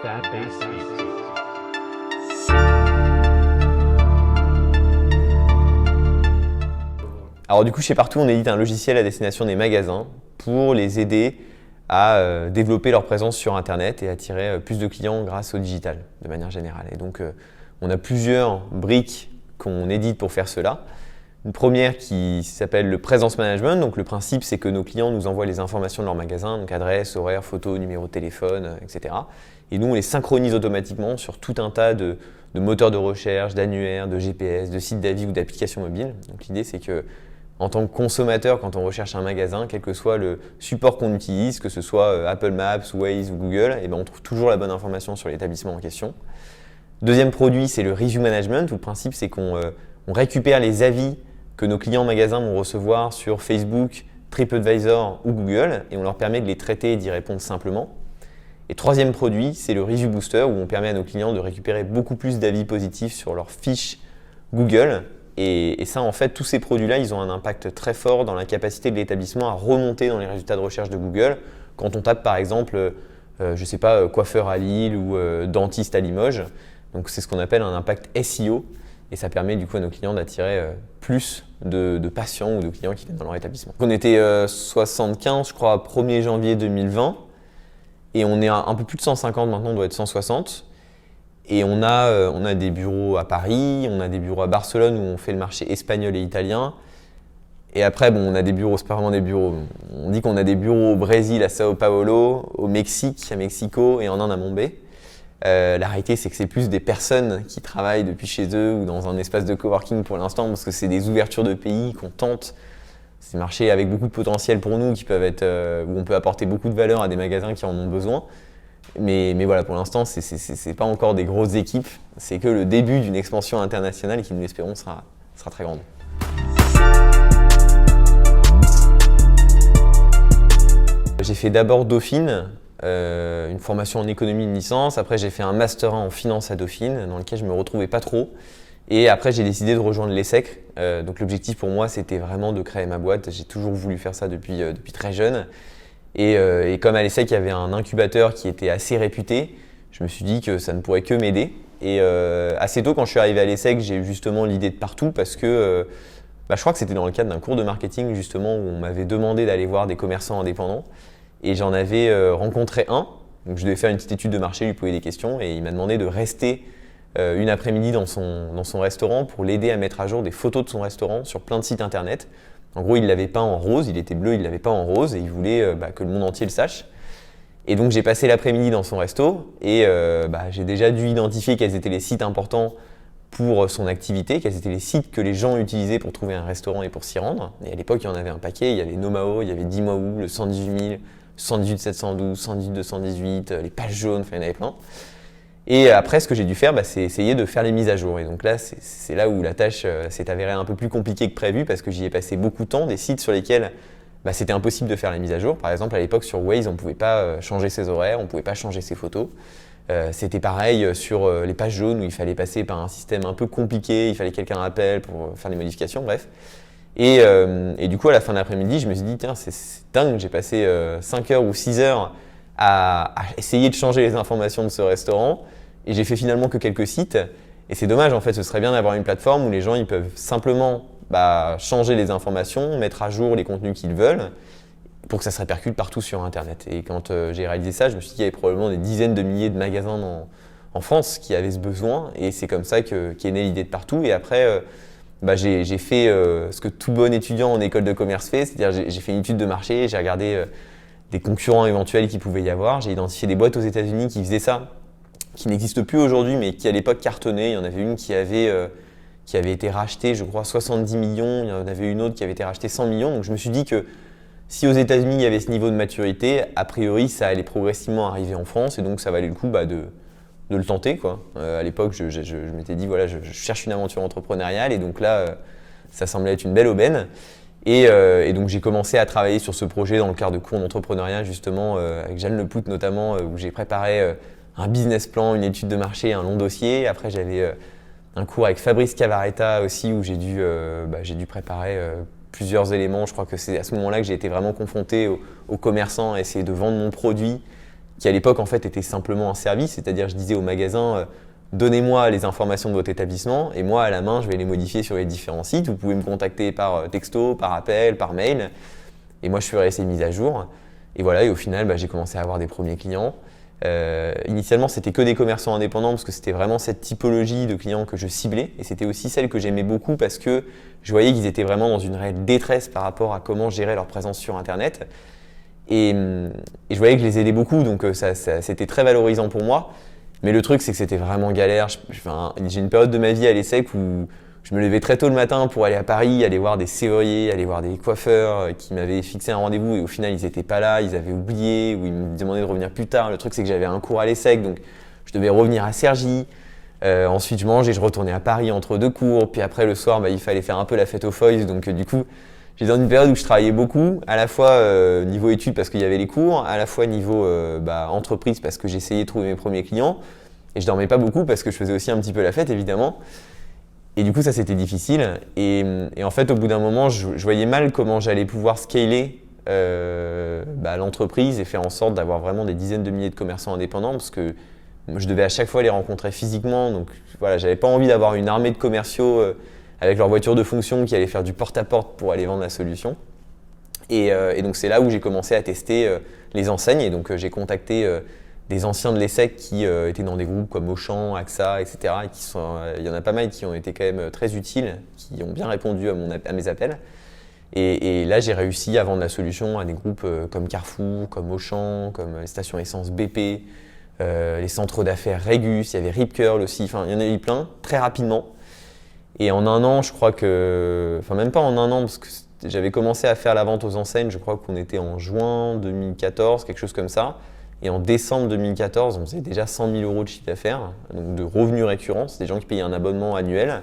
That bass beat. Alors du coup, chez Partout, on édite un logiciel à destination des magasins pour les aider à développer leur présence sur Internet et attirer plus de clients grâce au digital, de manière générale. Et donc, on a plusieurs briques qu'on édite pour faire cela. Une première qui s'appelle le Presence Management. Donc, le principe, c'est que nos clients nous envoient les informations de leur magasin, donc adresse, horaire, photo, numéro de téléphone, etc. Et nous, on les synchronise automatiquement sur tout un tas de moteurs de recherche, d'annuaires, de GPS, de sites d'avis ou d'applications mobiles. Donc, l'idée, c'est que en tant que consommateur, quand on recherche un magasin, quel que soit le support qu'on utilise, que ce soit Apple Maps, Waze ou Google, on trouve toujours la bonne information sur l'établissement en question. Deuxième produit, c'est le Review Management, où le principe, c'est qu'on récupère les avis que nos clients magasins vont recevoir sur Facebook, TripAdvisor ou Google, et on leur permet de les traiter et d'y répondre simplement. Et troisième produit, c'est le Review Booster, où on permet à nos clients de récupérer beaucoup plus d'avis positifs sur leurs fiches Google. Et ça, en fait, tous ces produits-là, ils ont un impact très fort dans la capacité de l'établissement à remonter dans les résultats de recherche de Google. Quand on tape, par exemple, coiffeur à Lille ou dentiste à Limoges. Donc, c'est ce qu'on appelle un impact SEO. Et ça permet du coup à nos clients d'attirer plus de patients ou de clients qui viennent dans leur établissement. On était 75, je crois, 1er janvier 2020. Et on est à un peu plus de 150 maintenant, on doit être 160. Et on a des bureaux à Paris, on a des bureaux à Barcelone où on fait le marché espagnol et italien. Et après, on a des bureaux, c'est pas vraiment des bureaux. On dit qu'on a des bureaux au Brésil, à Sao Paulo, au Mexique, à Mexico et en Inde à Mumbai. La réalité, c'est que c'est plus des personnes qui travaillent depuis chez eux ou dans un espace de coworking pour l'instant parce que c'est des ouvertures de pays qu'on tente. C'est des marchés avec beaucoup de potentiel pour nous qui peuvent être, où on peut apporter beaucoup de valeur à des magasins qui en ont besoin. Mais voilà, pour l'instant, c'est pas encore des grosses équipes. C'est que le début d'une expansion internationale qui, nous l'espérons, sera très grande. J'ai fait d'abord Dauphine, une formation en économie, une licence. Après, j'ai fait un master 1 en finance à Dauphine, dans lequel je me retrouvais pas trop. Et après, j'ai décidé de rejoindre l'ESSEC. Donc l'objectif pour moi, c'était vraiment de créer ma boîte. J'ai toujours voulu faire ça depuis très jeune. Et comme à l'ESSEC, il y avait un incubateur qui était assez réputé, je me suis dit que ça ne pourrait que m'aider. Et assez tôt, quand je suis arrivé à l'ESSEC, j'ai eu justement l'idée de Partout parce que je crois que c'était dans le cadre d'un cours de marketing justement où on m'avait demandé d'aller voir des commerçants indépendants. Et j'en avais rencontré un. Donc je devais faire une petite étude de marché, lui poser des questions et il m'a demandé de rester une après-midi dans son restaurant pour l'aider à mettre à jour des photos de son restaurant sur plein de sites internet. En gros, il l'avait peint en rose, il était bleu, il l'avait peint en rose et il voulait que le monde entier le sache. Et donc j'ai passé l'après-midi dans son resto et j'ai déjà dû identifier quels étaient les sites importants pour son activité, quels étaient les sites que les gens utilisaient pour trouver un restaurant et pour s'y rendre. Et à l'époque, il y en avait un paquet, il y avait Nomao, il y avait Dimao, le 118 000, 118 712, 118 218, les pages jaunes, enfin il y en avait plein. Et après, ce que j'ai dû faire, c'est essayer de faire les mises à jour. Et donc là, c'est là où la tâche s'est avérée un peu plus compliquée que prévu parce que j'y ai passé beaucoup de temps, des sites sur lesquels c'était impossible de faire la mise à jour. Par exemple, à l'époque, sur Waze, on ne pouvait pas changer ses horaires, on ne pouvait pas changer ses photos. C'était pareil sur les pages jaunes où il fallait passer par un système un peu compliqué, il fallait que quelqu'un appelle pour faire les modifications, bref. Et du coup, à la fin de l'après-midi, je me suis dit, tiens, c'est dingue, j'ai passé 5 heures ou 6 heures à essayer de changer les informations de ce restaurant et j'ai fait finalement que quelques sites et c'est dommage en fait, ce serait bien d'avoir une plateforme où les gens ils peuvent simplement changer les informations, mettre à jour les contenus qu'ils veulent pour que ça se répercute partout sur internet. Et quand j'ai réalisé ça, je me suis dit qu'il y avait probablement des dizaines de milliers de magasins en France qui avaient ce besoin et c'est comme ça qu'est née l'idée de Partout. Et après j'ai fait ce que tout bon étudiant en école de commerce fait, c'est-à-dire j'ai fait une étude de marché, j'ai regardé des concurrents éventuels qu'il pouvait y avoir. J'ai identifié des boîtes aux États-Unis qui faisaient ça, qui n'existent plus aujourd'hui, mais qui à l'époque cartonnaient. Il y en avait une qui avait été rachetée, je crois, 70 millions. Il y en avait une autre qui avait été rachetée 100 millions. Donc je me suis dit que si aux États-Unis il y avait ce niveau de maturité, a priori ça allait progressivement arriver en France et donc ça valait le coup de le tenter, quoi. À l'époque, je m'étais dit, voilà, je cherche une aventure entrepreneuriale et donc là, ça semblait être une belle aubaine. Et donc j'ai commencé à travailler sur ce projet dans le cadre de cours d'entrepreneuriat justement avec Jeanne Lepout notamment où j'ai préparé un business plan, une étude de marché, un long dossier. Après j'avais un cours avec Fabrice Cavaretta aussi où j'ai dû préparer plusieurs éléments. Je crois que c'est à ce moment-là que j'ai été vraiment confronté aux commerçants à essayer de vendre mon produit qui à l'époque en fait était simplement un service, c'est-à-dire je disais au magasin donnez-moi les informations de votre établissement et moi à la main je vais les modifier sur les différents sites. Vous pouvez me contacter par texto, par appel, par mail et moi je ferai ces mises à jour. Et voilà, et au final j'ai commencé à avoir des premiers clients. Initialement c'était que des commerçants indépendants parce que c'était vraiment cette typologie de clients que je ciblais et c'était aussi celle que j'aimais beaucoup parce que je voyais qu'ils étaient vraiment dans une réelle détresse par rapport à comment gérer leur présence sur internet. Et je voyais que je les aidais beaucoup, donc c'était très valorisant pour moi. Mais le truc, c'est que c'était vraiment galère. J'ai une période de ma vie à l'ESSEC où je me levais très tôt le matin pour aller à Paris, aller voir des serruriers, aller voir des coiffeurs qui m'avaient fixé un rendez-vous et au final, ils n'étaient pas là, ils avaient oublié ou ils me demandaient de revenir plus tard. Le truc, c'est que j'avais un cours à l'ESSEC, donc je devais revenir à Cergy. Ensuite, je mangeais, je retournais à Paris entre deux cours. Puis après, le soir, il fallait faire un peu la fête aux Foyles. Donc du coup, j'étais dans une période où je travaillais beaucoup, à la fois niveau études parce qu'il y avait les cours, à la fois niveau entreprise parce que j'essayais de trouver mes premiers clients. Et je dormais pas beaucoup parce que je faisais aussi un petit peu la fête, évidemment. Et du coup, ça, c'était difficile. Et en fait, au bout d'un moment, je voyais mal comment j'allais pouvoir scaler l'entreprise et faire en sorte d'avoir vraiment des dizaines de milliers de commerçants indépendants parce que je devais à chaque fois les rencontrer physiquement. Donc voilà, j'avais pas envie d'avoir une armée de commerciaux avec leur voiture de fonction qui allait faire du porte-à-porte pour aller vendre la solution. Et donc c'est là où j'ai commencé à tester les enseignes. Et donc j'ai contacté des anciens de l'ESSEC qui étaient dans des groupes comme Auchan, AXA, etc. Et il y en a pas mal qui ont été quand même très utiles, qui ont bien répondu à mes appels. Et là, j'ai réussi à vendre la solution à des groupes comme Carrefour, comme Auchan, comme les stations essence BP, les centres d'affaires Regus, il y avait Rip Curl aussi, enfin il y en a eu plein, très rapidement. Et en un an, je crois que, enfin même pas en un an, parce que j'avais commencé à faire la vente aux enseignes, je crois qu'on était en juin 2014, quelque chose comme ça. Et en décembre 2014, on faisait déjà 100 000 € de chiffre d'affaires, donc de revenus récurrents, c'est des gens qui payaient un abonnement annuel.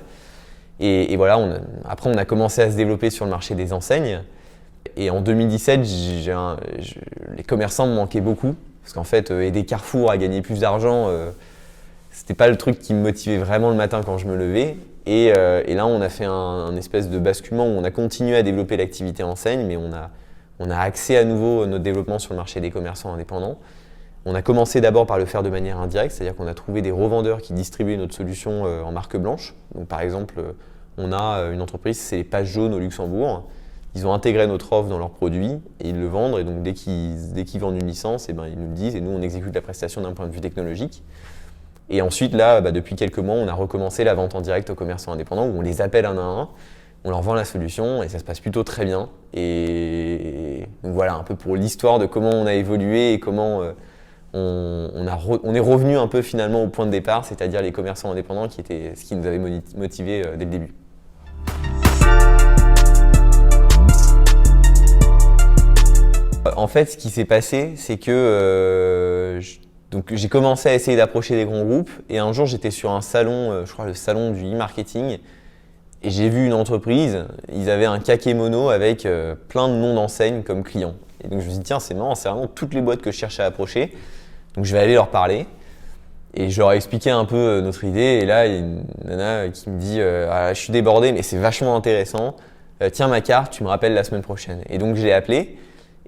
Et voilà, après on a commencé à se développer sur le marché des enseignes. Et en 2017, les commerçants me manquaient beaucoup, parce qu'en fait, aider Carrefour à gagner plus d'argent, c'était pas le truc qui me motivait vraiment le matin quand je me levais. Et là, on a fait un espèce de basculement où on a continué à développer l'activité enseigne, mais on a axé à nouveau notre développement sur le marché des commerçants indépendants. On a commencé d'abord par le faire de manière indirecte, c'est-à-dire qu'on a trouvé des revendeurs qui distribuaient notre solution en marque blanche. Donc par exemple, on a une entreprise, c'est les Pages Jaunes au Luxembourg. Ils ont intégré notre offre dans leurs produits et ils le vendent. Et donc dès qu'ils vendent une licence, ils nous le disent et nous on exécute la prestation d'un point de vue technologique. Et ensuite là, depuis quelques mois, on a recommencé la vente en direct aux commerçants indépendants où on les appelle un à un, on leur vend la solution et ça se passe plutôt très bien. Et donc voilà un peu pour l'histoire de comment on a évolué et comment on est revenu un peu finalement au point de départ, c'est-à-dire les commerçants indépendants qui était ce qui nous avait motivés dès le début. En fait, ce qui s'est passé, c'est que donc j'ai commencé à essayer d'approcher des grands groupes et un jour j'étais sur un salon, je crois le salon du e-marketing, et j'ai vu une entreprise, ils avaient un kakémono avec plein de noms d'enseignes comme clients. Et donc je me suis dit tiens c'est marrant, c'est vraiment toutes les boîtes que je cherchais à approcher, donc je vais aller leur parler. Et je leur ai expliqué un peu notre idée et là il y a une nana qui me dit je suis débordé mais c'est vachement intéressant, tiens ma carte, tu me rappelles la semaine prochaine. Et donc je l'ai appelé.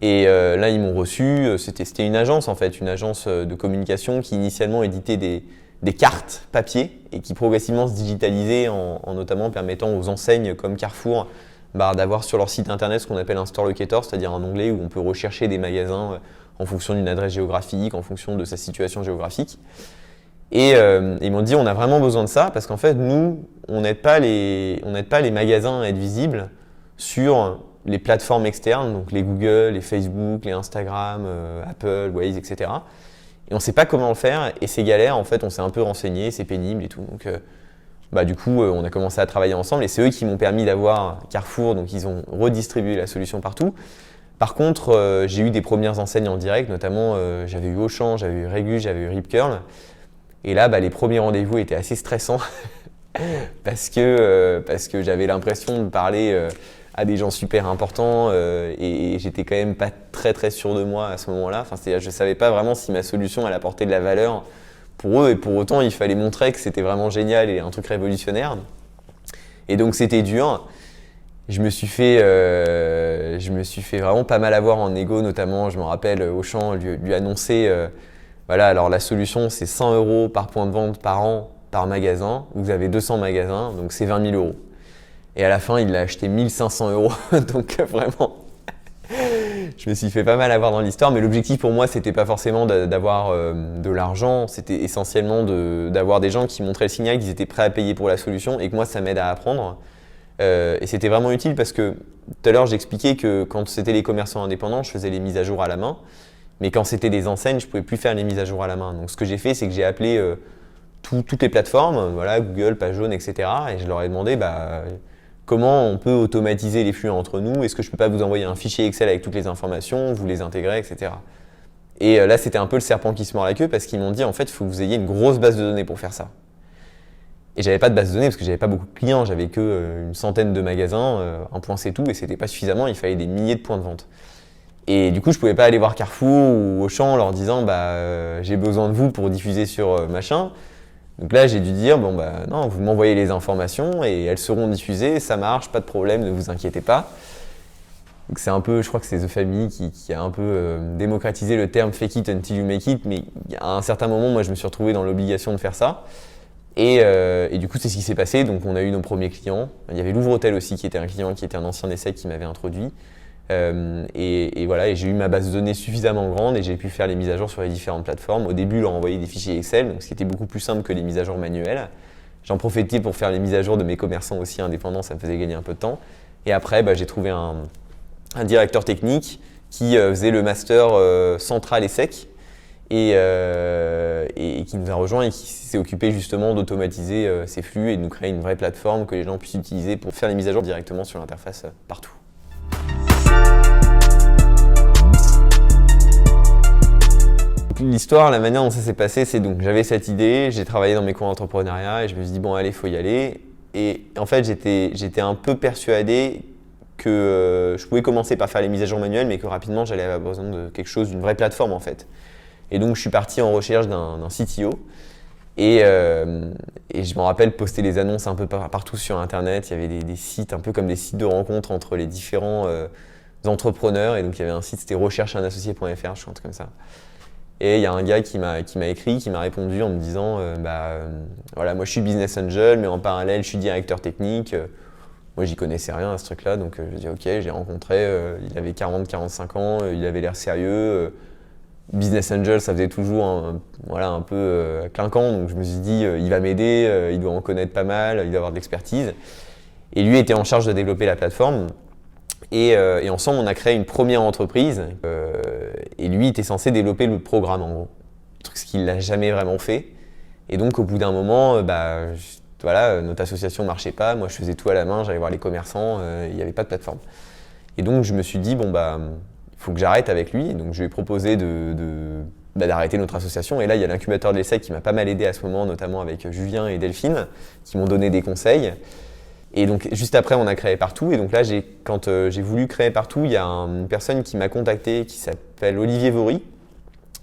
Et là, ils m'ont reçu, c'était une agence en fait, une agence de communication qui initialement éditait des cartes papier et qui progressivement se digitalisait en notamment permettant aux enseignes comme Carrefour d'avoir sur leur site internet ce qu'on appelle un store locator, c'est-à-dire un onglet où on peut rechercher des magasins en fonction d'une adresse géographique, en fonction de sa situation géographique. Et ils m'ont dit on a vraiment besoin de ça parce qu'en fait nous, on n'aide pas les magasins à être visibles sur les plateformes externes, donc les Google, les Facebook, les Instagram, Apple, Waze, etc. Et on ne sait pas comment le faire et c'est galère, en fait on s'est un peu renseigné, c'est pénible et tout. Donc du coup on a commencé à travailler ensemble et c'est eux qui m'ont permis d'avoir Carrefour, donc ils ont redistribué la solution partout. Par contre j'ai eu des premières enseignes en direct, notamment j'avais eu Auchan, j'avais eu Regus, j'avais eu Rip Curl. Et là les premiers rendez-vous étaient assez stressants parce que j'avais l'impression de parler à des gens super importants et j'étais quand même pas très très sûr de moi à ce moment-là. Enfin, je savais pas vraiment si ma solution elle apportait de la valeur pour eux et pour autant il fallait montrer que c'était vraiment génial et un truc révolutionnaire. Et donc c'était dur. Je me suis fait vraiment pas mal avoir en égo, notamment je me rappelle Auchan lui annoncer Voilà, alors la solution, c'est 100 € par point de vente par an, par magasin. Vous avez 200 magasins, donc c'est 20 000 €. Et à la fin, il l'a acheté 1 500 €. Donc vraiment, je me suis fait pas mal avoir dans l'histoire. Mais l'objectif pour moi, c'était pas forcément d'avoir de l'argent. C'était essentiellement d'avoir des gens qui montraient le signal qu'ils étaient prêts à payer pour la solution et que moi, ça m'aide à apprendre. Et c'était vraiment utile parce que tout à l'heure, j'expliquais que quand c'était les commerçants indépendants, je faisais les mises à jour à la main. Mais quand c'était des enseignes, je ne pouvais plus faire les mises à jour à la main. Donc ce que j'ai fait, c'est que j'ai appelé toutes les plateformes, voilà, Google, Page Jaune, etc. Et je leur ai demandé comment on peut automatiser les flux entre nous. Est-ce que je ne peux pas vous envoyer un fichier Excel avec toutes les informations, vous les intégrer, etc. Et là, c'était un peu le serpent qui se mord la queue parce qu'ils m'ont dit, en fait, il faut que vous ayez une grosse base de données pour faire ça. Et j'avais pas de base de données parce que j'avais pas beaucoup de clients, j'avais que une centaine de magasins, un point c'est tout, et c'était pas suffisamment, il fallait des milliers de points de vente. Et du coup, je pouvais pas aller voir Carrefour ou Auchan en leur disant j'ai besoin de vous pour diffuser sur machin. Donc là, j'ai dû dire non, vous m'envoyez les informations et elles seront diffusées, ça marche, pas de problème, ne vous inquiétez pas. Donc c'est un peu, je crois que c'est The Family qui a un peu démocratisé le terme fake it until you make it, mais à un certain moment, moi, je me suis retrouvé dans l'obligation de faire ça. Et du coup, c'est ce qui s'est passé. Donc, on a eu nos premiers clients. Il y avait Louvre-Hôtel aussi, qui était un client, qui était un ancien essai qui m'avait introduit. Et voilà, et j'ai eu ma base de données suffisamment grande et j'ai pu faire les mises à jour sur les différentes plateformes. Au début, leur envoyer des fichiers Excel, donc ce qui était beaucoup plus simple que les mises à jour manuelles. J'en profitais pour faire les mises à jour de mes commerçants aussi indépendants, ça me faisait gagner un peu de temps. Et après, j'ai trouvé un directeur technique qui faisait le master central et sec. Et qui nous a rejoint et qui s'est occupé justement d'automatiser ces flux et de nous créer une vraie plateforme que les gens puissent utiliser pour faire les mises à jour directement sur l'interface partout. L'histoire, la manière dont ça s'est passé, c'est donc j'avais cette idée, j'ai travaillé dans mes cours d'entrepreneuriat et je me suis dit allez, il faut y aller. Et en fait, j'étais un peu persuadé que je pouvais commencer par faire les mises à jour manuelles, mais que rapidement j'allais avoir besoin de quelque chose, d'une vraie plateforme en fait. Et donc, je suis parti en recherche d'un CTO. Et je me rappelle poster les annonces un peu partout sur Internet. Il y avait des sites un peu comme des sites de rencontres entre les différents entrepreneurs. Et donc, il y avait un site, c'était rechercheunassocie.fr, je crois, un truc comme ça. Et il y a un gars qui m'a écrit, qui m'a répondu en me disant voilà, moi je suis business angel, mais en parallèle, je suis directeur technique. Moi, j'y connaissais rien à ce truc-là. Donc, je dis OK, j'ai rencontré. Il avait 40-45 ans, il avait l'air sérieux. Business Angel, ça faisait toujours un peu clinquant, donc je me suis dit il va m'aider, il doit en connaître pas mal, il doit avoir de l'expertise. Et lui était en charge de développer la plateforme. Et ensemble, on a créé une première entreprise. Et lui était censé développer le programme en gros, ce qu'il n'a jamais vraiment fait. Et donc au bout d'un moment, voilà, notre association ne marchait pas. Moi, je faisais tout à la main, j'allais voir les commerçants, il n'y avait pas de plateforme. Et donc je me suis dit il faut que j'arrête avec lui. Donc je lui ai proposé d'arrêter notre association. Et là, il y a l'incubateur de l'essai qui m'a pas mal aidé à ce moment, notamment avec Julien et Delphine, qui m'ont donné des conseils. Et donc juste après, on a créé Partout. Et donc là, quand j'ai voulu créer Partout, il y a une personne qui m'a contacté qui s'appelle Olivier Vaury.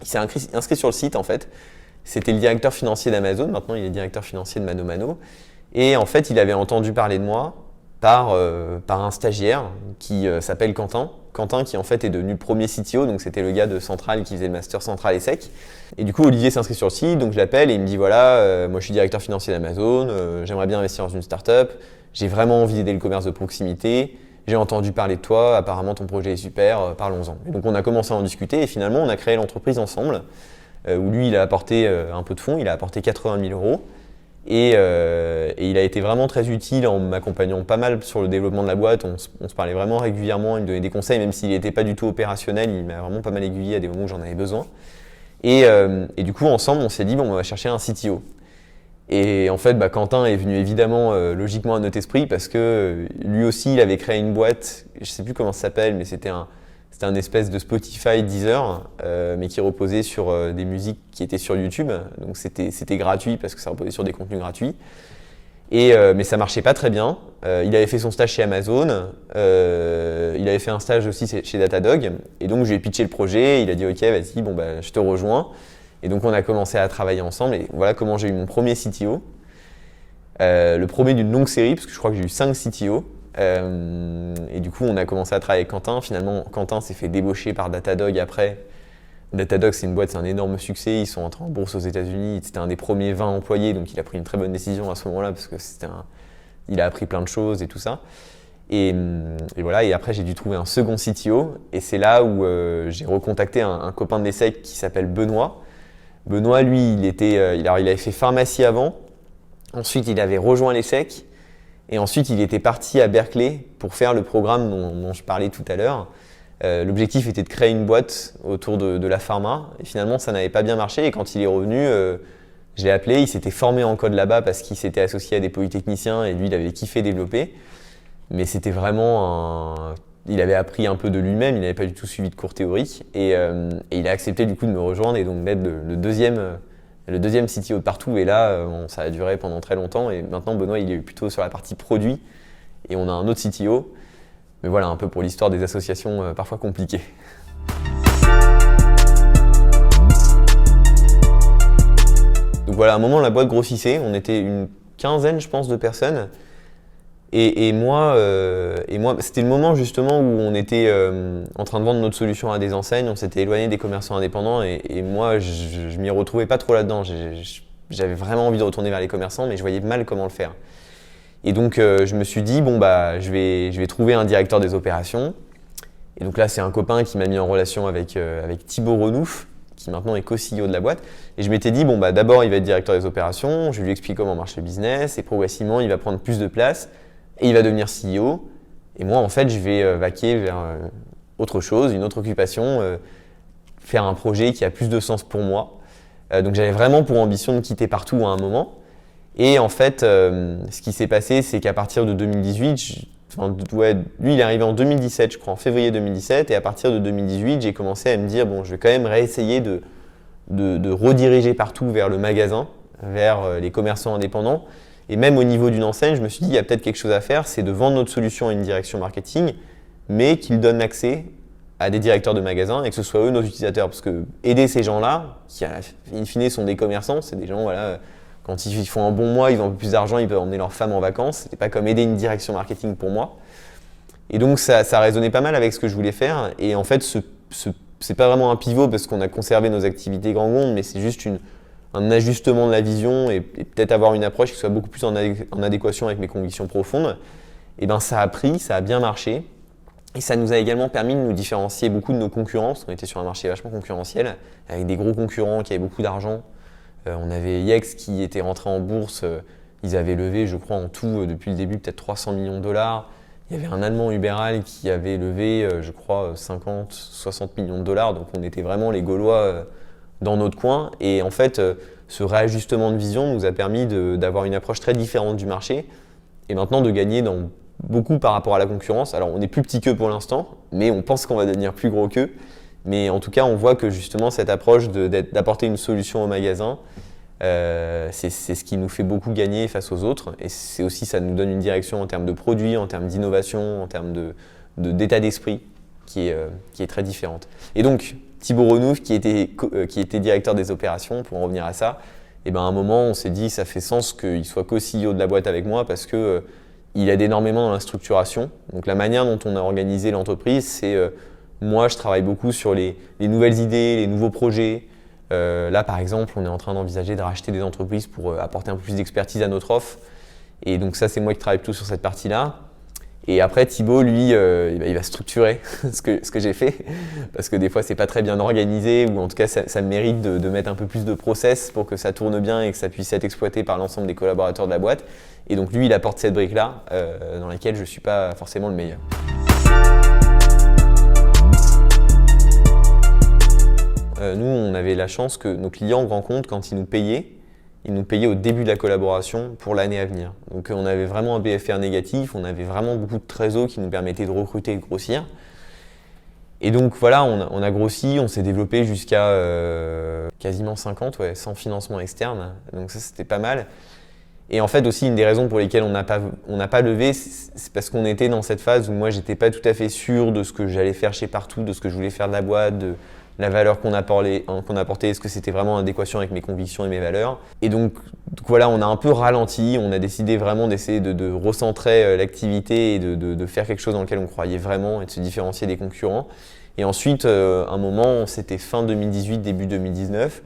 Il s'est inscrit sur le site en fait. C'était le directeur financier d'Amazon. Maintenant, il est directeur financier de Mano Mano. Et en fait, il avait entendu parler de moi par un stagiaire qui s'appelle Quentin. Quentin qui en fait est devenu le premier CTO, donc c'était le gars de Central qui faisait le master Central et Sec. Et du coup Olivier s'inscrit sur le site, donc je l'appelle et il me dit voilà, moi je suis directeur financier d'Amazon, j'aimerais bien investir dans une startup, j'ai vraiment envie d'aider le commerce de proximité, j'ai entendu parler de toi, apparemment ton projet est super, parlons-en. Et donc on a commencé à en discuter et finalement on a créé l'entreprise ensemble, où lui il a apporté un peu de fonds, il a apporté 80 000 €. Et il a été vraiment très utile en m'accompagnant pas mal sur le développement de la boîte. On se parlait vraiment régulièrement, il me donnait des conseils, même s'il n'était pas du tout opérationnel, il m'a vraiment pas mal aiguillé à des moments où j'en avais besoin. Et du coup, ensemble, on s'est dit, on va chercher un CTO. Et en fait, Quentin est venu évidemment logiquement à notre esprit parce que lui aussi, il avait créé une boîte, je ne sais plus comment ça s'appelle, mais c'était un espèce de Spotify, Deezer, mais qui reposait sur des musiques qui étaient sur YouTube. Donc c'était gratuit parce que ça reposait sur des contenus gratuits. Mais ça marchait pas très bien. Il avait fait son stage chez Amazon. Il avait fait un stage aussi chez Datadog. Et donc je lui ai pitché le projet. Il a dit OK, vas-y, je te rejoins. Et donc on a commencé à travailler ensemble. Et voilà comment j'ai eu mon premier CTO. Le premier d'une longue série, parce que je crois que j'ai eu 5 CTO. Et du coup, on a commencé à travailler avec Quentin. Finalement, Quentin s'est fait débaucher par Datadog après Datadog, c'est une boîte, c'est un énorme succès. Ils sont entrés en bourse aux États-Unis. C'était un des premiers 20 employés, donc il a pris une très bonne décision à ce moment-là parce que il a appris plein de choses et tout ça. Et voilà. Et après, j'ai dû trouver un second CTO. Et c'est là où j'ai recontacté un copain de l'ESSEC qui s'appelle Benoît. Benoît, lui, il avait fait pharmacie avant. Ensuite, il avait rejoint l'ESSEC. Et ensuite, il était parti à Berkeley pour faire le programme dont je parlais tout à l'heure. L'objectif était de créer une boîte autour de la pharma. Et finalement, ça n'avait pas bien marché. Et quand il est revenu, je l'ai appelé. Il s'était formé en code là-bas parce qu'il s'était associé à des polytechniciens. Et lui, il avait kiffé développer. Mais c'était vraiment il avait appris un peu de lui-même. Il n'avait pas du tout suivi de cours théoriques. Et il a accepté du coup de me rejoindre et donc d'être le deuxième CTO de partout. Et là, ça a duré pendant très longtemps. Et maintenant, Benoît, il est plutôt sur la partie produit. Et on a un autre CTO. Mais voilà, un peu pour l'histoire des associations parfois compliquées. Donc voilà, à un moment, la boîte grossissait. On était une quinzaine, je pense, de personnes. Et moi, c'était le moment justement où on était en train de vendre notre solution à des enseignes. On s'était éloigné des commerçants indépendants. Et moi, je m'y retrouvais pas trop là-dedans. J'avais vraiment envie de retourner vers les commerçants, mais je voyais mal comment le faire. Et donc, je me suis dit, je vais trouver un directeur des opérations. Et donc là, c'est un copain qui m'a mis en relation avec Thibaut Renouf, qui maintenant est co-CEO de la boîte. Et je m'étais dit, d'abord, il va être directeur des opérations, je vais lui expliquer comment marche le business, et progressivement, il va prendre plus de place, et il va devenir CEO. Et moi, en fait, je vais vaquer vers autre chose, une autre occupation, faire un projet qui a plus de sens pour moi. Donc j'avais vraiment pour ambition de quitter partout à un moment. Et en fait, ce qui s'est passé, c'est qu'à partir de 2018, lui il est arrivé en 2017, je crois, en février 2017, et à partir de 2018, j'ai commencé à me dire, je vais quand même réessayer de rediriger partout vers le magasin, vers les commerçants indépendants. Et même au niveau d'une enseigne, je me suis dit, il y a peut-être quelque chose à faire, c'est de vendre notre solution à une direction marketing, mais qu'il donne accès à des directeurs de magasins et que ce soit eux nos utilisateurs. Parce que aider ces gens-là, qui in fine sont des commerçants, c'est des gens, voilà, quand ils font un bon mois, ils ont un peu plus d'argent, ils peuvent emmener leur femme en vacances. C'était pas comme aider une direction marketing pour moi. Et donc ça résonnait pas mal avec ce que je voulais faire. Et en fait, c'est pas vraiment un pivot parce qu'on a conservé nos activités grand compte, mais c'est juste un ajustement de la vision et peut-être avoir une approche qui soit beaucoup plus en adéquation avec mes convictions profondes. Et ça a pris, ça a bien marché. Et ça nous a également permis de nous différencier beaucoup de nos concurrents, parce qu'on était sur un marché vachement concurrentiel, avec des gros concurrents qui avaient beaucoup d'argent. On avait Yext qui était rentré en bourse, ils avaient levé, je crois, en tout, depuis le début, peut-être 300 millions de dollars. Il y avait un Allemand, Uberall, qui avait levé, je crois, 50, 60 millions de dollars. Donc on était vraiment les Gaulois dans notre coin. Et en fait, ce réajustement de vision nous a permis d'avoir une approche très différente du marché et maintenant de gagner beaucoup par rapport à la concurrence. Alors on est plus petit qu'eux pour l'instant, mais on pense qu'on va devenir plus gros qu'eux. Mais en tout cas, on voit que justement cette approche d'apporter une solution au magasin, c'est ce qui nous fait beaucoup gagner face aux autres. Et c'est aussi, ça nous donne une direction en termes de produits, en termes d'innovation, en termes d'état d'esprit qui est très différente. Et donc, Thibaut Renouf, qui était directeur des opérations, pour en revenir à ça, à un moment, on s'est dit ça fait sens qu'il soit co-CEO de la boîte avec moi parce que il aide énormément dans la structuration. Donc la manière dont on a organisé l'entreprise, c'est moi, je travaille beaucoup sur les nouvelles idées, les nouveaux projets. Là, par exemple, on est en train d'envisager de racheter des entreprises pour apporter un peu plus d'expertise à notre offre. Et donc ça, c'est moi qui travaille plutôt sur cette partie-là. Et après, Thibaut, lui, il va structurer ce que j'ai fait. Parce que des fois, c'est pas très bien organisé, ou en tout cas, ça mérite de mettre un peu plus de process pour que ça tourne bien et que ça puisse être exploité par l'ensemble des collaborateurs de la boîte. Et donc lui, il apporte cette brique-là, dans laquelle je suis pas forcément le meilleur. Nous, on avait la chance que nos clients grands comptes, quand ils nous payaient au début de la collaboration pour l'année à venir. Donc on avait vraiment un BFR négatif, on avait vraiment beaucoup de trésor qui nous permettait de recruter et de grossir. Et donc voilà, on a grossi, on s'est développé jusqu'à quasiment 50, sans financement externe. Donc ça, c'était pas mal. Et en fait aussi, une des raisons pour lesquelles on n'a pas levé, c'est parce qu'on était dans cette phase où moi, j'étais pas tout à fait sûr de ce que j'allais faire chez Partout, de ce que je voulais faire de la boîte, de la valeur qu'on apportait, est-ce que c'était vraiment en adéquation avec mes convictions et mes valeurs. Et donc voilà, on a un peu ralenti, on a décidé vraiment d'essayer de recentrer l'activité et de faire quelque chose dans lequel on croyait vraiment et de se différencier des concurrents. Et ensuite, un moment, c'était fin 2018, début 2019,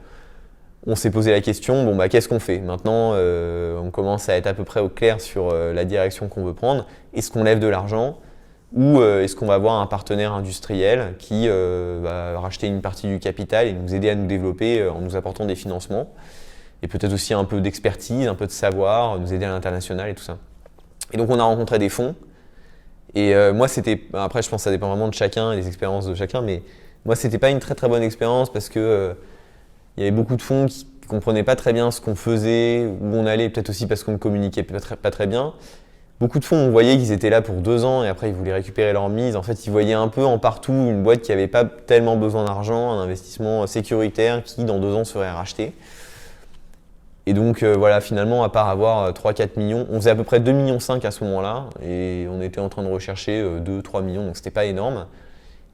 on s'est posé la question, bon bah qu'est-ce qu'on fait? Maintenant, on commence à être à peu près au clair sur la direction qu'on veut prendre. Est-ce qu'on lève de l'argent ou est-ce qu'on va avoir un partenaire industriel qui va racheter une partie du capital et nous aider à nous développer en nous apportant des financements et peut-être aussi un peu d'expertise, un peu de savoir, nous aider à l'international et tout ça. Et donc on a rencontré des fonds. Et moi, après, je pense que ça dépend vraiment de chacun et des expériences de chacun, mais moi, c'était pas une très très bonne expérience parce que il y avait beaucoup de fonds qui ne comprenaient pas très bien ce qu'on faisait, où on allait, peut-être aussi parce qu'on ne communiquait pas très bien. Beaucoup de fonds, on voyait qu'ils étaient là pour 2 ans et après ils voulaient récupérer leur mise. En fait, ils voyaient un peu en partout une boîte qui n'avait pas tellement besoin d'argent, un investissement sécuritaire qui, dans 2 ans, serait racheté. Et donc voilà, finalement, à part avoir 3-4 millions, on faisait à peu près 2,5 millions à ce moment-là, et on était en train de rechercher 2-3 millions, donc c'était pas énorme.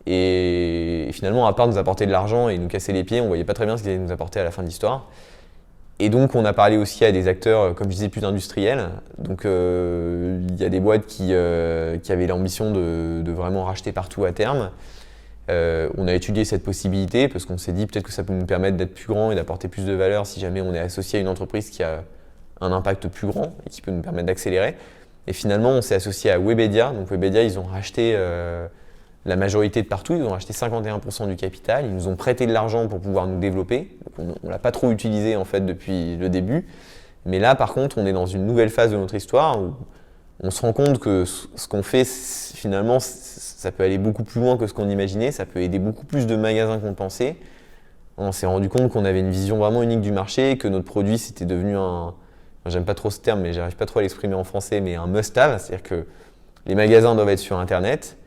Et finalement, à part nous apporter de l'argent et nous casser les pieds, on voyait pas très bien ce qu'ils allaient nous apporter à la fin de l'histoire. Et donc on a parlé aussi à des acteurs, comme je disais, plus industriels. Donc il y a des boîtes qui avaient l'ambition de vraiment racheter partout à terme. On a étudié cette possibilité parce qu'on s'est dit peut-être que ça peut nous permettre d'être plus grand et d'apporter plus de valeur si jamais on est associé à une entreprise qui a un impact plus grand et qui peut nous permettre d'accélérer. Et finalement, on s'est associé à Webedia. Donc Webedia, ils ont racheté la majorité de partout. Ils ont racheté 51% du capital. Ils nous ont prêté de l'argent pour pouvoir nous développer. Donc on ne l'a pas trop utilisé en fait depuis le début. Mais là, par contre, on est dans une nouvelle phase de notre histoire où on se rend compte que ce qu'on fait, finalement, ça peut aller beaucoup plus loin que ce qu'on imaginait, ça peut aider beaucoup plus de magasins qu'on pensait. On s'est rendu compte qu'on avait une vision vraiment unique du marché, que notre produit, c'était devenu j'aime pas trop ce terme, mais j'arrive pas trop à l'exprimer en français, mais un must-have, c'est-à-dire que les magasins doivent être sur Internet.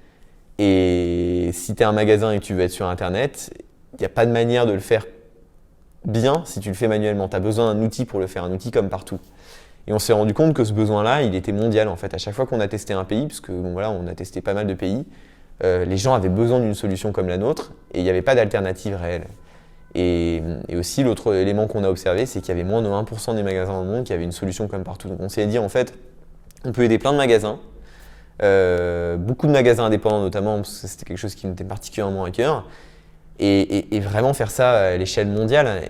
Et si tu es un magasin et que tu veux être sur Internet, il n'y a pas de manière de le faire bien si tu le fais manuellement. Tu as besoin d'un outil pour le faire, un outil comme partout. Et on s'est rendu compte que ce besoin-là, il était mondial en fait. À chaque fois qu'on a testé un pays, parce que bon, voilà, on a testé pas mal de pays, les gens avaient besoin d'une solution comme la nôtre et il n'y avait pas d'alternative réelle. Et aussi, l'autre élément qu'on a observé, c'est qu'il y avait moins de 1% des magasins dans le monde qui avaient une solution comme partout. Donc on s'est dit en fait, on peut aider plein de magasins, beaucoup de magasins indépendants notamment, parce que c'était quelque chose qui me était particulièrement à cœur, et vraiment faire ça à l'échelle mondiale.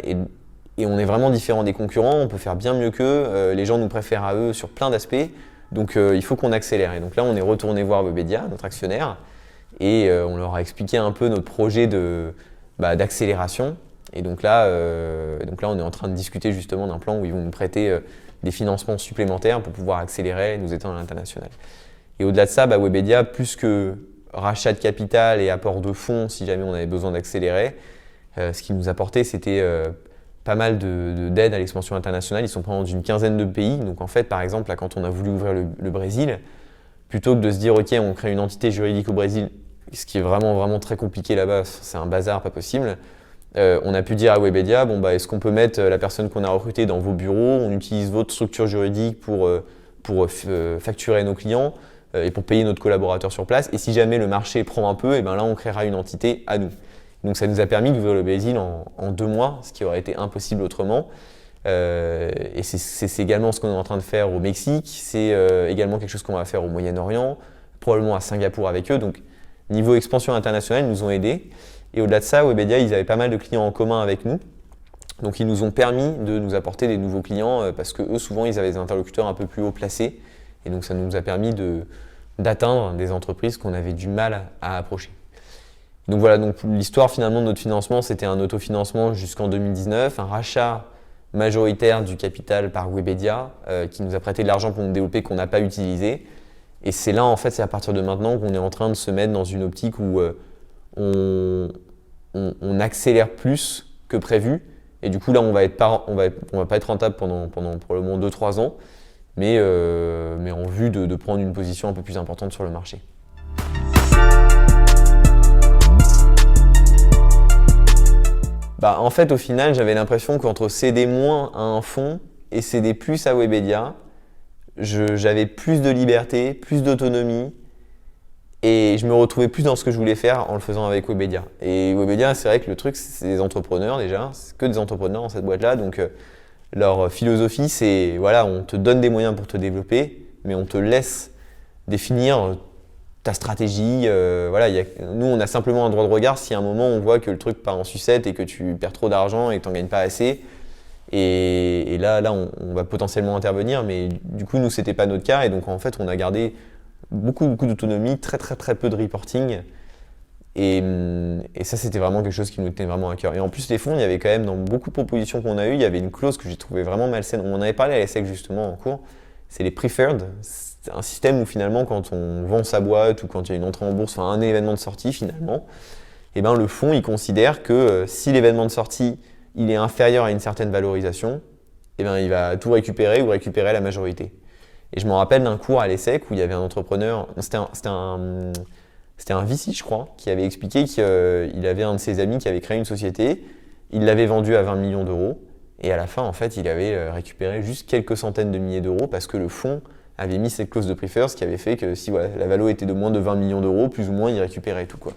Et on est vraiment différent des concurrents, on peut faire bien mieux qu'eux, les gens nous préfèrent à eux sur plein d'aspects, donc il faut qu'on accélère. Et donc là, on est retourné voir Webedia, notre actionnaire, et on leur a expliqué un peu notre projet d'accélération. Et donc là, on est en train de discuter justement d'un plan où ils vont nous prêter des financements supplémentaires pour pouvoir accélérer et nous étendre à l'international. Et au-delà de ça, Webedia, plus que rachat de capital et apport de fonds, si jamais on avait besoin d'accélérer, ce qu'ils nous apportait, c'était pas mal d'aide à l'expansion internationale. Ils sont présents dans une quinzaine de pays. Donc en fait, par exemple, là, quand on a voulu ouvrir le Brésil, plutôt que de se dire ok, on crée une entité juridique au Brésil, ce qui est vraiment vraiment très compliqué là-bas, c'est un bazar pas possible. On a pu dire à Webedia, est-ce qu'on peut mettre la personne qu'on a recrutée dans vos bureaux, on utilise votre structure juridique pour facturer nos clients et pour payer notre collaborateur sur place. Et si jamais le marché prend un peu, et là on créera une entité à nous. Donc ça nous a permis d'ouvrir le Brésil en 2 mois, ce qui aurait été impossible autrement. Et c'est également ce qu'on est en train de faire au Mexique, c'est également quelque chose qu'on va faire au Moyen-Orient, probablement à Singapour avec eux. Donc niveau expansion internationale, ils nous ont aidés. Et au-delà de ça, Webedia, ils avaient pas mal de clients en commun avec nous. Donc ils nous ont permis de nous apporter des nouveaux clients parce que eux, souvent, ils avaient des interlocuteurs un peu plus haut placés. Et donc ça nous a permis d'atteindre des entreprises qu'on avait du mal à approcher. Donc voilà, donc l'histoire finalement de notre financement, c'était un autofinancement jusqu'en 2019, un rachat majoritaire du capital par Webedia qui nous a prêté de l'argent pour nous développer qu'on n'a pas utilisé. Et c'est là, en fait, c'est à partir de maintenant qu'on est en train de se mettre dans une optique où on accélère plus que prévu. Et du coup, là, on va pas être rentable pendant probablement 2-3 ans, mais en vue de prendre une position un peu plus importante sur le marché. En fait, au final, j'avais l'impression qu'entre céder moins à un fonds et céder plus à Webedia, j'avais plus de liberté, plus d'autonomie et je me retrouvais plus dans ce que je voulais faire en le faisant avec Webedia. Et Webedia, c'est vrai que le truc, c'est des entrepreneurs déjà, c'est que des entrepreneurs dans cette boîte-là. Donc leur philosophie, c'est voilà, on te donne des moyens pour te développer, mais on te laisse définir ta stratégie. Voilà, nous, on a simplement un droit de regard si à un moment on voit que le truc part en sucette et que tu perds trop d'argent et que tu n'en gagnes pas assez. Et là on va potentiellement intervenir, mais du coup, nous, c'était pas notre cas. Et donc, en fait, on a gardé beaucoup d'autonomie, très peu de reporting. Et ça, c'était vraiment quelque chose qui nous tenait vraiment à cœur. Et en plus, les fonds, il y avait quand même, dans beaucoup de propositions qu'on a eues, il y avait une clause que j'ai trouvée vraiment malsaine. On en avait parlé à l'ESSEC justement en cours. C'est les preferred. C'est un système où finalement, quand on vend sa boîte ou quand il y a une entrée en bourse, enfin un événement de sortie finalement, et ben, le fonds, il considère que si l'événement de sortie, il est inférieur à une certaine valorisation, et ben, il va tout récupérer ou récupérer la majorité. Et je me rappelle d'un cours à l'ESSEC où il y avait un entrepreneur, c'était un VC, je crois, qui avait expliqué qu'il avait un de ses amis qui avait créé une société, il l'avait vendue à 20 millions d'euros, et à la fin, en fait, il avait récupéré juste quelques centaines de milliers d'euros parce que le fonds avait mis cette clause de preferred, ce qui avait fait que si la valo était de moins de 20 millions d'euros, plus ou moins, il récupérait tout, quoi.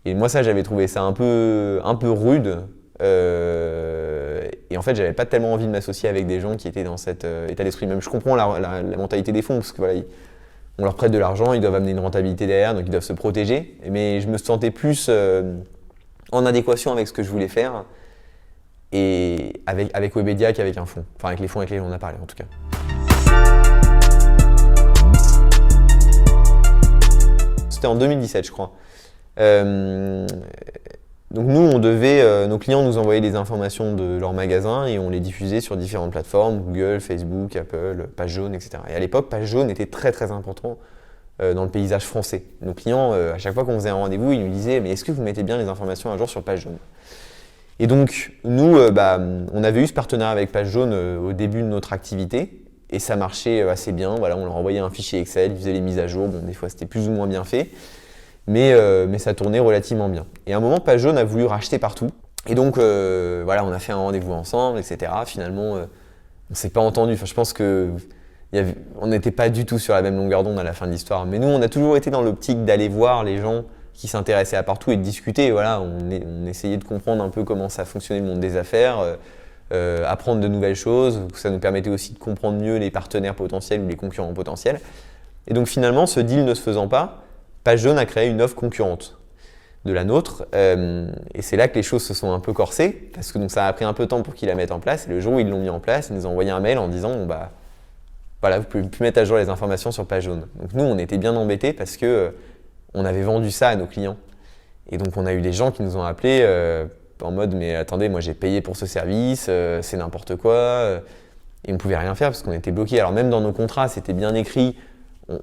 Et moi, ça, j'avais trouvé ça un peu rude. Et en fait, j'avais pas tellement envie de m'associer avec des gens qui étaient dans cet état d'esprit. Même je comprends la mentalité des fonds, parce que voilà, on leur prête de l'argent, ils doivent amener une rentabilité derrière, donc ils doivent se protéger. Mais je me sentais plus en adéquation avec ce que je voulais faire, et avec Webedia qu'avec un fonds. Enfin, avec les fonds avec lesquels on a parlé, en tout cas. C'était en 2017, je crois. Donc nous, nos clients nous envoyaient des informations de leur magasin et on les diffusait sur différentes plateformes, Google, Facebook, Apple, Page Jaune, etc. Et à l'époque, Page Jaune était très important dans le paysage français. Nos clients, à chaque fois qu'on faisait un rendez-vous, ils nous disaient « mais est-ce que vous mettez bien les informations à jour sur Page Jaune ?» Et donc nous, on avait eu ce partenariat avec Page Jaune au début de notre activité et ça marchait assez bien. Voilà, on leur envoyait un fichier Excel, ils faisaient les mises à jour. Bon, des fois, c'était plus ou moins bien fait. Mais ça tournait relativement bien. Et à un moment, Page Jaune a voulu racheter Partout. Et donc, voilà, on a fait un rendez-vous ensemble, etc. Finalement, on ne s'est pas entendu. Enfin, je pense qu'on n'était pas du tout sur la même longueur d'onde à la fin de l'histoire. Mais nous, on a toujours été dans l'optique d'aller voir les gens qui s'intéressaient à Partout et de discuter. Voilà, on essayait de comprendre un peu comment ça fonctionnait le monde des affaires, apprendre de nouvelles choses. Ça nous permettait aussi de comprendre mieux les partenaires potentiels ou les concurrents potentiels. Et donc, finalement, ce deal ne se faisant pas, Page Jaune a créé une offre concurrente de la nôtre et c'est là que les choses se sont un peu corsées parce que donc, ça a pris un peu de temps pour qu'ils la mettent en place et le jour où ils l'ont mis en place, ils nous ont envoyé un mail en disant voilà, vous pouvez plus mettre à jour les informations sur Page Jaune. Donc nous, on était bien embêtés parce que on avait vendu ça à nos clients et donc on a eu des gens qui nous ont appelés en mode mais attendez, moi j'ai payé pour ce service, c'est n'importe quoi et on ne pouvait rien faire parce qu'on était bloqués. Alors même dans nos contrats, c'était bien écrit.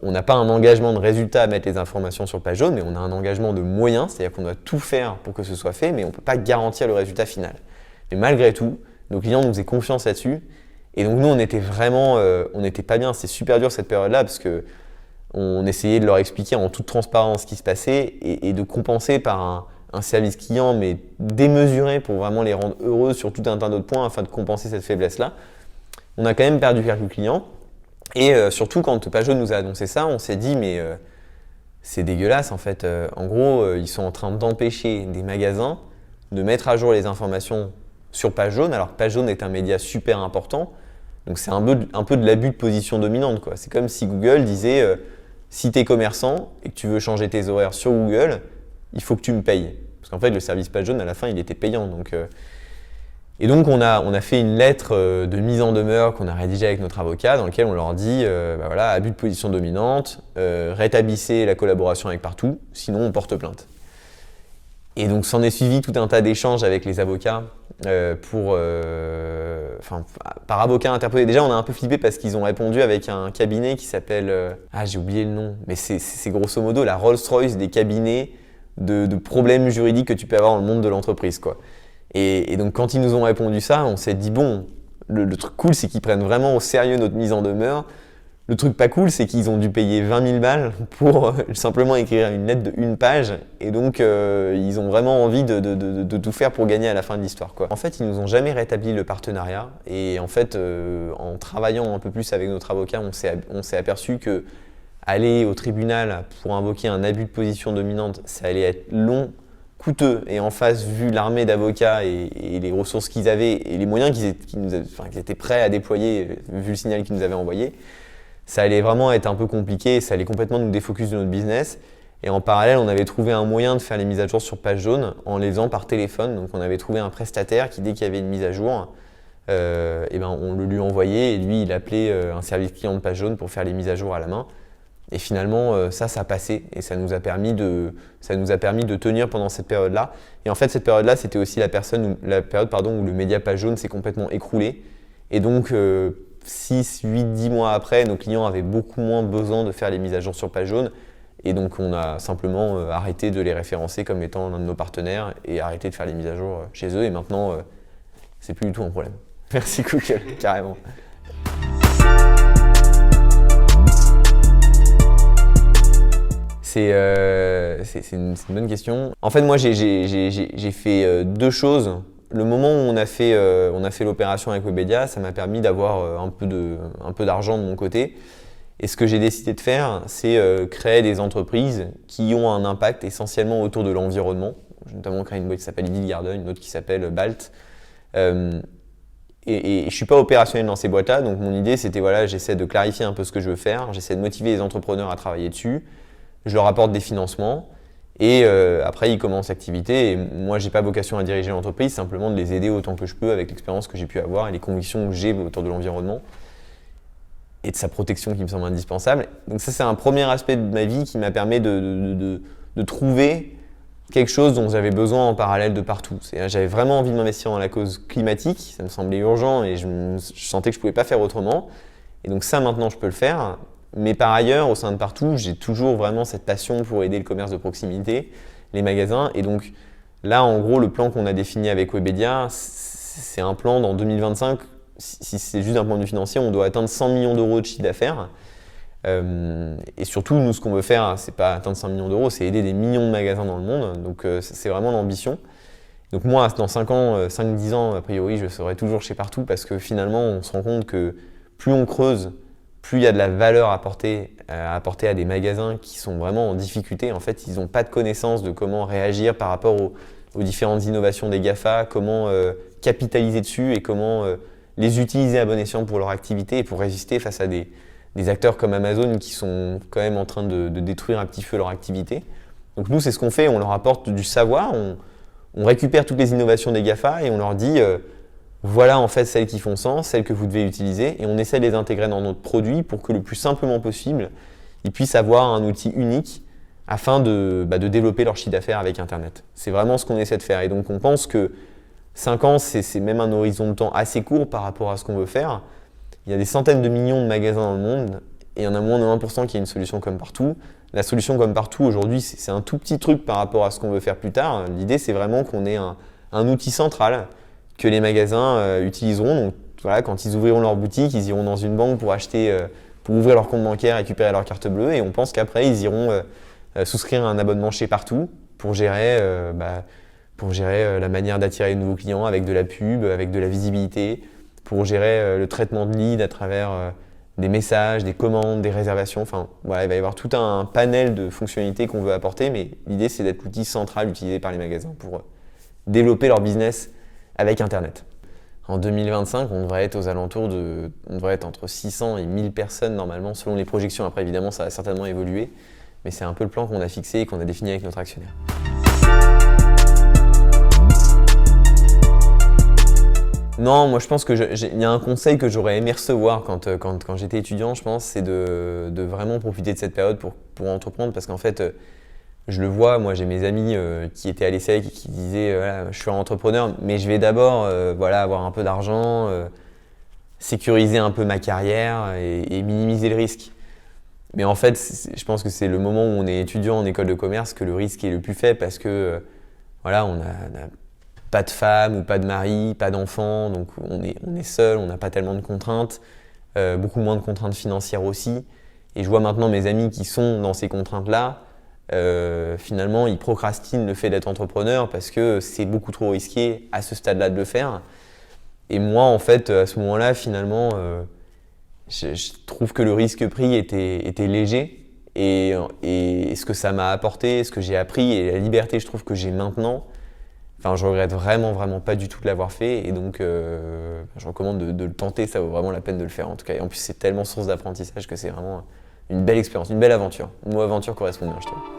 On n'a pas un engagement de résultat à mettre les informations sur Page Jaune, mais on a un engagement de moyens, c'est-à-dire qu'on doit tout faire pour que ce soit fait, mais on ne peut pas garantir le résultat final. Mais malgré tout, nos clients nous faisaient confiance là-dessus, et donc nous, on était vraiment, on n'était pas bien, c'était super dur cette période-là, parce qu'on essayait de leur expliquer en toute transparence ce qui se passait, et de compenser par un service client, mais démesuré pour vraiment les rendre heureux sur tout un tas d'autres points, afin de compenser cette faiblesse-là. On a quand même perdu quelques clients. Et surtout, quand Page Jaune nous a annoncé ça, on s'est dit mais c'est dégueulasse en fait. En gros, ils sont en train d'empêcher des magasins de mettre à jour les informations sur Page Jaune, alors que Page Jaune est un média super important. Donc c'est un peu de l'abus de position dominante, quoi. C'est comme si Google disait si tu es commerçant et que tu veux changer tes horaires sur Google, il faut que tu me payes. Parce qu'en fait, le service Page Jaune, à la fin, il était payant. Et donc, on a fait une lettre de mise en demeure qu'on a rédigée avec notre avocat dans laquelle on leur dit voilà, abus de position dominante, rétablissez la collaboration avec Partout, sinon on porte plainte. Et donc, s'en est suivi tout un tas d'échanges avec les avocats par avocat interposé. Déjà, on a un peu flippé parce qu'ils ont répondu avec un cabinet qui s'appelle j'ai oublié le nom, mais c'est grosso modo la Rolls-Royce des cabinets de problèmes juridiques que tu peux avoir dans le monde de l'entreprise, quoi. Et donc quand ils nous ont répondu ça, on s'est dit bon, le truc cool c'est qu'ils prennent vraiment au sérieux notre mise en demeure. Le truc pas cool c'est qu'ils ont dû payer 20 000 balles pour simplement écrire une lettre de une page et donc ils ont vraiment envie de tout faire pour gagner à la fin de l'histoire, quoi. En fait, ils nous ont jamais rétabli le partenariat et en fait en travaillant un peu plus avec notre avocat, on s'est aperçu que aller au tribunal pour invoquer un abus de position dominante, ça allait être long, coûteux, et en face, vu l'armée d'avocats et les ressources qu'ils avaient et les moyens qu'ils étaient prêts à déployer, vu le signal qu'ils nous avaient envoyé, ça allait vraiment être un peu compliqué, ça allait complètement nous défocus de notre business. Et en parallèle, on avait trouvé un moyen de faire les mises à jour sur page jaune en les faisant par téléphone. Donc on avait trouvé un prestataire qui, dès qu'il y avait une mise à jour, on le lui envoyait et lui, il appelait un service client de page jaune pour faire les mises à jour à la main. Et finalement, ça passait et ça nous a permis de tenir pendant cette période-là. Et en fait, cette période-là, c'était aussi la période où le média page jaune s'est complètement écroulé. Et donc, 6, 8, 10 mois après, nos clients avaient beaucoup moins besoin de faire les mises à jour sur page jaune. Et donc, on a simplement arrêté de les référencer comme étant l'un de nos partenaires et arrêté de faire les mises à jour chez eux. Et maintenant, c'est plus du tout un problème. Merci Google, carrément. C'est une bonne question. En fait, moi, j'ai fait deux choses. Le moment où on a fait l'opération avec Webedia, ça m'a permis d'avoir un peu d'argent de mon côté. Et ce que j'ai décidé de faire, c'est créer des entreprises qui ont un impact essentiellement autour de l'environnement. J'ai notamment créé une boîte qui s'appelle Idle Garden, une autre qui s'appelle Balt. Et je ne suis pas opérationnel dans ces boîtes-là, donc mon idée, c'était j'essaie de clarifier un peu ce que je veux faire, j'essaie de motiver les entrepreneurs à travailler dessus, je leur apporte des financements, et après, ils commencent l'activité. Et moi, je n'ai pas vocation à diriger l'entreprise, simplement de les aider autant que je peux avec l'expérience que j'ai pu avoir et les convictions que j'ai autour de l'environnement et de sa protection qui me semble indispensable. Donc ça, c'est un premier aspect de ma vie qui m'a permis de trouver quelque chose dont j'avais besoin en parallèle de partout. J'avais vraiment envie de m'investir dans la cause climatique, ça me semblait urgent et je sentais que je ne pouvais pas faire autrement. Et donc ça, maintenant, je peux le faire. Mais par ailleurs, au sein de Partout, j'ai toujours vraiment cette passion pour aider le commerce de proximité, les magasins. Et donc là, en gros, le plan qu'on a défini avec Webedia, c'est un plan dans 2025. Si c'est juste d'un point de vue financier, on doit atteindre 100 millions d'euros de chiffre d'affaires. Et surtout, nous, ce qu'on veut faire, c'est pas atteindre 100 millions d'euros, c'est aider des millions de magasins dans le monde. Donc c'est vraiment l'ambition. Donc moi, dans 5-10 ans, a priori, je serai toujours chez Partout parce que finalement, on se rend compte que plus on creuse, plus il y a de la valeur à apporter à des magasins qui sont vraiment en difficulté. En fait, ils n'ont pas de connaissance de comment réagir par rapport aux différentes innovations des GAFA, comment capitaliser dessus et comment les utiliser à bon escient pour leur activité et pour résister face à des acteurs comme Amazon qui sont quand même en train de détruire un petit peu leur activité. Donc nous, c'est ce qu'on fait, on leur apporte du savoir, on récupère toutes les innovations des GAFA et on leur dit voilà en fait celles qui font sens, celles que vous devez utiliser, et on essaie de les intégrer dans notre produit pour que le plus simplement possible, ils puissent avoir un outil unique afin de développer leur chiffre d'affaires avec Internet. C'est vraiment ce qu'on essaie de faire. Et donc on pense que 5 ans, c'est même un horizon de temps assez court par rapport à ce qu'on veut faire. Il y a des centaines de millions de magasins dans le monde et il y en a moins de 1% qui a une solution comme Partout. La solution comme Partout aujourd'hui, c'est un tout petit truc par rapport à ce qu'on veut faire plus tard. L'idée, c'est vraiment qu'on ait un outil central que les magasins utiliseront. Donc voilà, quand ils ouvriront leur boutique, ils iront dans une banque pour acheter, pour ouvrir leur compte bancaire, récupérer leur carte bleue, et on pense qu'après ils iront souscrire un abonnement chez Partout pour gérer la manière d'attirer de nouveaux clients avec de la pub, avec de la visibilité, pour gérer le traitement de leads à travers des messages, des commandes, des réservations. Enfin, voilà, il va y avoir tout un panel de fonctionnalités qu'on veut apporter, mais l'idée c'est d'être l'outil central utilisé par les magasins pour développer leur business avec Internet. En 2025, on devrait être entre 600 et 1000 personnes normalement, selon les projections. Après, évidemment, ça va certainement évoluer, mais c'est un peu le plan qu'on a fixé et qu'on a défini avec notre actionnaire. Non, moi je pense il y a un conseil que j'aurais aimé recevoir quand j'étais étudiant, je pense, c'est de vraiment profiter de cette période pour entreprendre, parce qu'en fait, je le vois, moi j'ai mes amis qui étaient à l'ESSEC et qui disaient voilà, je suis un entrepreneur, mais je vais d'abord avoir un peu d'argent, sécuriser un peu ma carrière et minimiser le risque. Mais en fait, je pense que c'est le moment où on est étudiant en école de commerce que le risque est le plus faible, parce que on n'a pas de femme ou pas de mari, pas d'enfant, donc on est seul, on n'a pas tellement de contraintes, beaucoup moins de contraintes financières aussi. Et je vois maintenant mes amis qui sont dans ces contraintes-là, finalement, ils procrastinent le fait d'être entrepreneur parce que c'est beaucoup trop risqué à ce stade-là de le faire. Et moi, en fait, à ce moment-là, finalement, je trouve que le risque pris était léger. Et ce que ça m'a apporté, ce que j'ai appris et la liberté, je trouve que j'ai maintenant, Enfin, je regrette vraiment pas du tout de l'avoir fait et donc je recommande de le tenter, ça vaut vraiment la peine de le faire en tout cas. Et en plus, c'est tellement source d'apprentissage que c'est vraiment une belle expérience, une belle aventure. Le mot aventure correspond bien, je trouve.